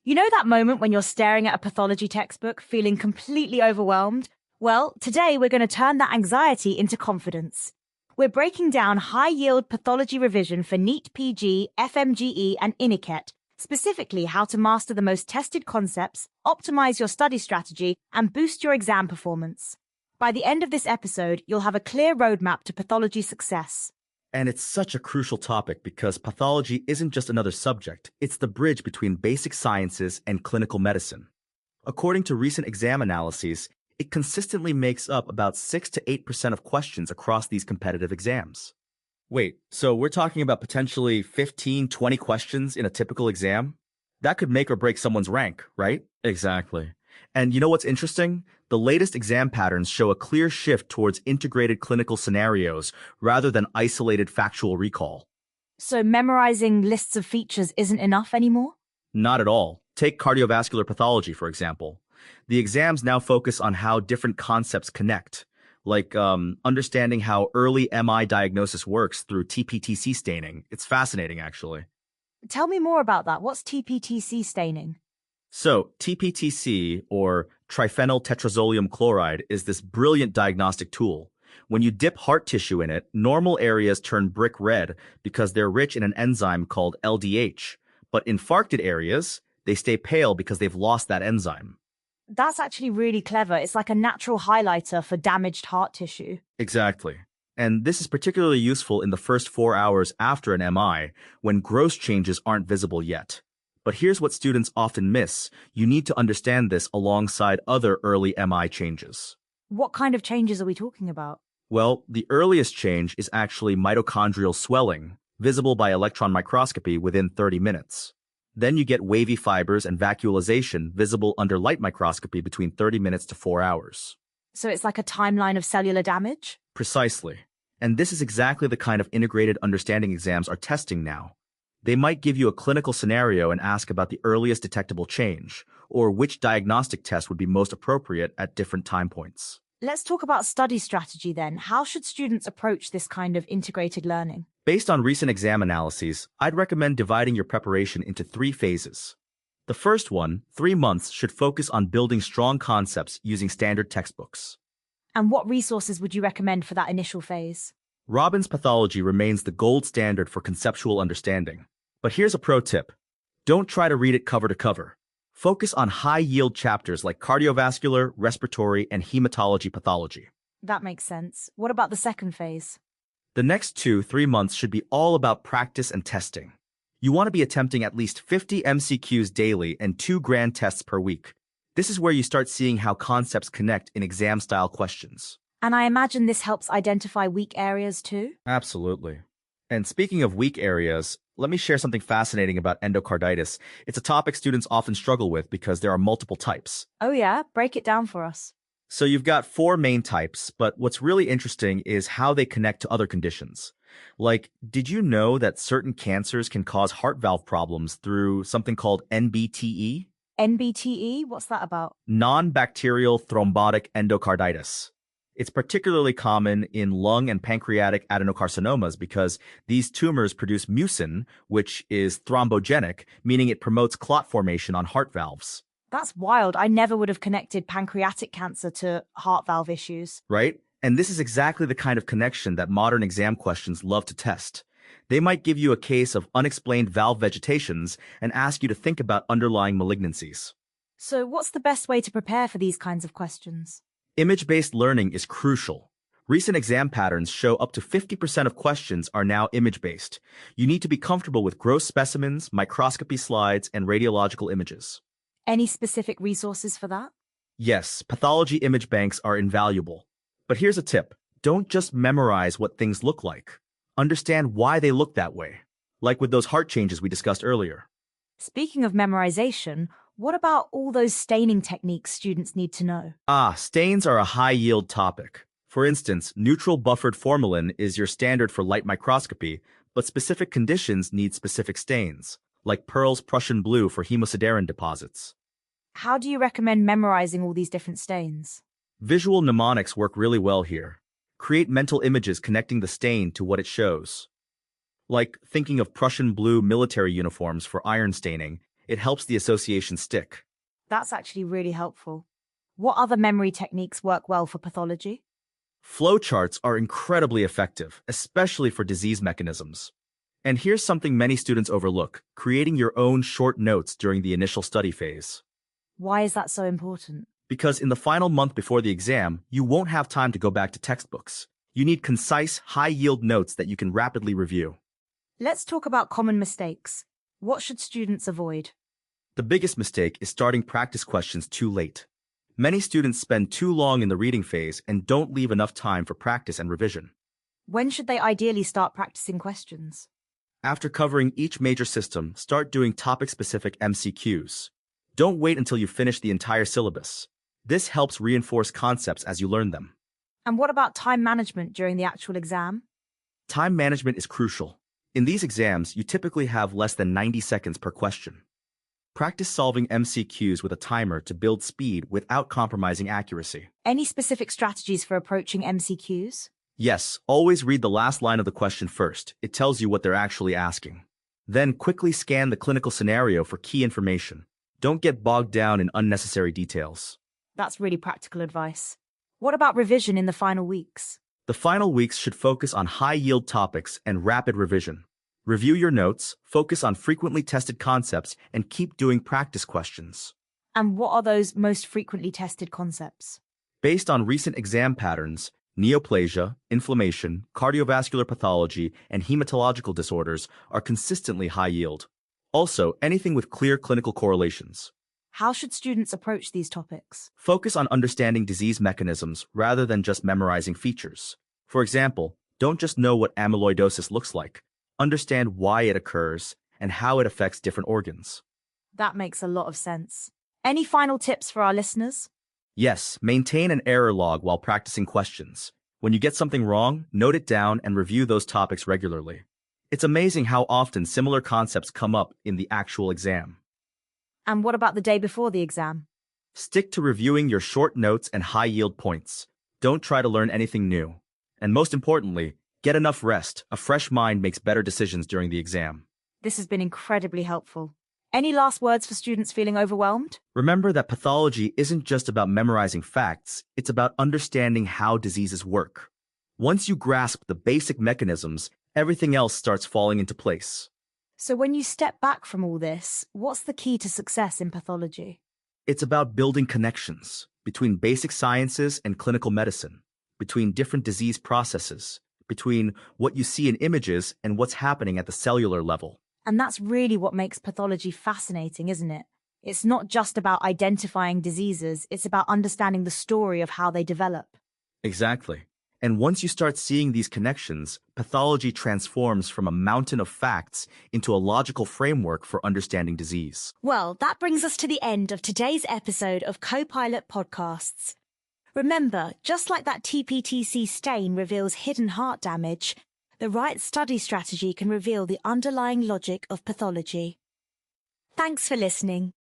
You know that moment when you're staring at a pathology textbook, feeling completely overwhelmed? Well, today we're going to turn that anxiety into confidence. We're breaking down high-yield pathology revision for NEET PG, FMGE, and INICET, specifically how to master the most tested concepts, optimize your study strategy, and boost your exam performance. By the end of this episode, you'll have a clear roadmap to pathology success. And it's such a crucial topic because pathology isn't just another subject, it's the bridge between basic sciences and clinical medicine. According to recent exam analyses, it consistently makes up about 6 to 8% of questions across these competitive exams. Wait, so we're talking about potentially 15, 20 questions in a typical exam? That could make or break someone's rank, right? Exactly. And you know what's interesting? The latest exam patterns show a clear shift towards integrated clinical scenarios rather than isolated factual recall. So memorizing lists of features isn't enough anymore? Not at all. Take cardiovascular pathology, for example. The exams now focus on how different concepts connect, like understanding how early MI diagnosis works through TPTC staining. It's fascinating, actually. Tell me more about that. What's TPTC staining? So, TPTC, or triphenyl tetrazolium chloride, is this brilliant diagnostic tool. When you dip heart tissue in it, normal areas turn brick red because they're rich in an enzyme called LDH. But infarcted areas, they stay pale because they've lost that enzyme. That's actually really clever. It's like a natural highlighter for damaged heart tissue. Exactly. And this is particularly useful in the first 4 hours after an MI, when gross changes aren't visible yet. But here's what students often miss. You need to understand this alongside other early MI changes. What kind of changes are we talking about? Well, the earliest change is actually mitochondrial swelling, visible by electron microscopy within 30 minutes. Then you get wavy fibers and vacuolization visible under light microscopy between 30 minutes to 4 hours. So it's like a timeline of cellular damage? Precisely. And this is exactly the kind of integrated understanding exams are testing now. They might give you a clinical scenario and ask about the earliest detectable change, or which diagnostic test would be most appropriate at different time points. Let's talk about study strategy then. How should students approach this kind of integrated learning? Based on recent exam analyses, I'd recommend dividing your preparation into 3 phases. The first one, 3 months, should focus on building strong concepts using standard textbooks. And what resources would you recommend for that initial phase? Robbins Pathology remains the gold standard for conceptual understanding. But here's a pro tip. Don't try to read it cover to cover. Focus on high-yield chapters like cardiovascular, respiratory, and hematology pathology. That makes sense. What about the second phase? The next 2-3 months should be all about practice and testing. You want to be attempting at least 50 MCQs daily and 2 grand tests per week. This is where you start seeing how concepts connect in exam-style questions. And I imagine this helps identify weak areas too? Absolutely. And speaking of weak areas, let me share something fascinating about endocarditis. It's a topic students often struggle with because there are multiple types. Oh yeah? Break it down for us. So you've got 4 main types, but what's really interesting is how they connect to other conditions. Like, did you know that certain cancers can cause heart valve problems through something called NBTE? NBTE? What's that about? Non-bacterial thrombotic endocarditis. It's particularly common in lung and pancreatic adenocarcinomas because these tumors produce mucin, which is thrombogenic, meaning it promotes clot formation on heart valves. That's wild. I never would have connected pancreatic cancer to heart valve issues. Right? And this is exactly the kind of connection that modern exam questions love to test. They might give you a case of unexplained valve vegetations and ask you to think about underlying malignancies. So what's the best way to prepare for these kinds of questions? Image-based learning is crucial. Recent exam patterns show up to 50% of questions are now image-based. You need to be comfortable with gross specimens, microscopy slides, and radiological images. Any specific resources for that? Yes, pathology image banks are invaluable. But here's a tip. Don't just memorize what things look like. Understand why they look that way, like with those heart changes we discussed earlier. Speaking of memorization, what about all those staining techniques students need to know? Stains are a high-yield topic. For instance, neutral buffered formalin is your standard for light microscopy, but specific conditions need specific stains, like Pearl's Prussian blue for hemosiderin deposits. How do you recommend memorizing all these different stains? Visual mnemonics work really well here. Create mental images connecting the stain to what it shows. Like thinking of Prussian blue military uniforms for iron staining, It helps the association stick. That's actually really helpful. What other memory techniques work well for pathology? Flowcharts are incredibly effective, especially for disease mechanisms. And here's something many students overlook: creating your own short notes during the initial study phase. Why is that so important? Because in the final month before the exam, you won't have time to go back to textbooks. You need concise, high-yield notes that you can rapidly review. Let's talk about common mistakes. What should students avoid? The biggest mistake is starting practice questions too late. Many students spend too long in the reading phase and don't leave enough time for practice and revision. When should they ideally start practicing questions? After covering each major system, start doing topic-specific MCQs. Don't wait until you finish the entire syllabus. This helps reinforce concepts as you learn them. And what about time management during the actual exam? Time management is crucial. In these exams, you typically have less than 90 seconds per question. Practice solving MCQs with a timer to build speed without compromising accuracy. Any specific strategies for approaching MCQs? Yes, always read the last line of the question first. It tells you what they're actually asking. Then quickly scan the clinical scenario for key information. Don't get bogged down in unnecessary details. That's really practical advice. What about revision in the final weeks? The final weeks should focus on high-yield topics and rapid revision. Review your notes, focus on frequently tested concepts, and keep doing practice questions. And what are those most frequently tested concepts? Based on recent exam patterns, neoplasia, inflammation, cardiovascular pathology, and hematological disorders are consistently high-yield. Also, anything with clear clinical correlations. How should students approach these topics? Focus on understanding disease mechanisms rather than just memorizing features. For example, don't just know what amyloidosis looks like. Understand why it occurs and how it affects different organs. That makes a lot of sense. Any final tips for our listeners? Yes, maintain an error log while practicing questions. When you get something wrong, note it down and review those topics regularly. It's amazing how often similar concepts come up in the actual exam. And what about the day before the exam? Stick to reviewing your short notes and high-yield points. Don't try to learn anything new. And most importantly, get enough rest. A fresh mind makes better decisions during the exam. This has been incredibly helpful. Any last words for students feeling overwhelmed? Remember that pathology isn't just about memorizing facts, it's about understanding how diseases work. Once you grasp the basic mechanisms, everything else starts falling into place. So when you step back from all this, what's the key to success in pathology? It's about building connections between basic sciences and clinical medicine, between different disease processes, between what you see in images and what's happening at the cellular level. And that's really what makes pathology fascinating, isn't it? It's not just about identifying diseases, it's about understanding the story of how they develop. Exactly. And once you start seeing these connections, pathology transforms from a mountain of facts into a logical framework for understanding disease. Well, that brings us to the end of today's episode of Co-Pilot Podcasts. Remember, just like that TPTC stain reveals hidden heart damage, the right study strategy can reveal the underlying logic of pathology. Thanks for listening.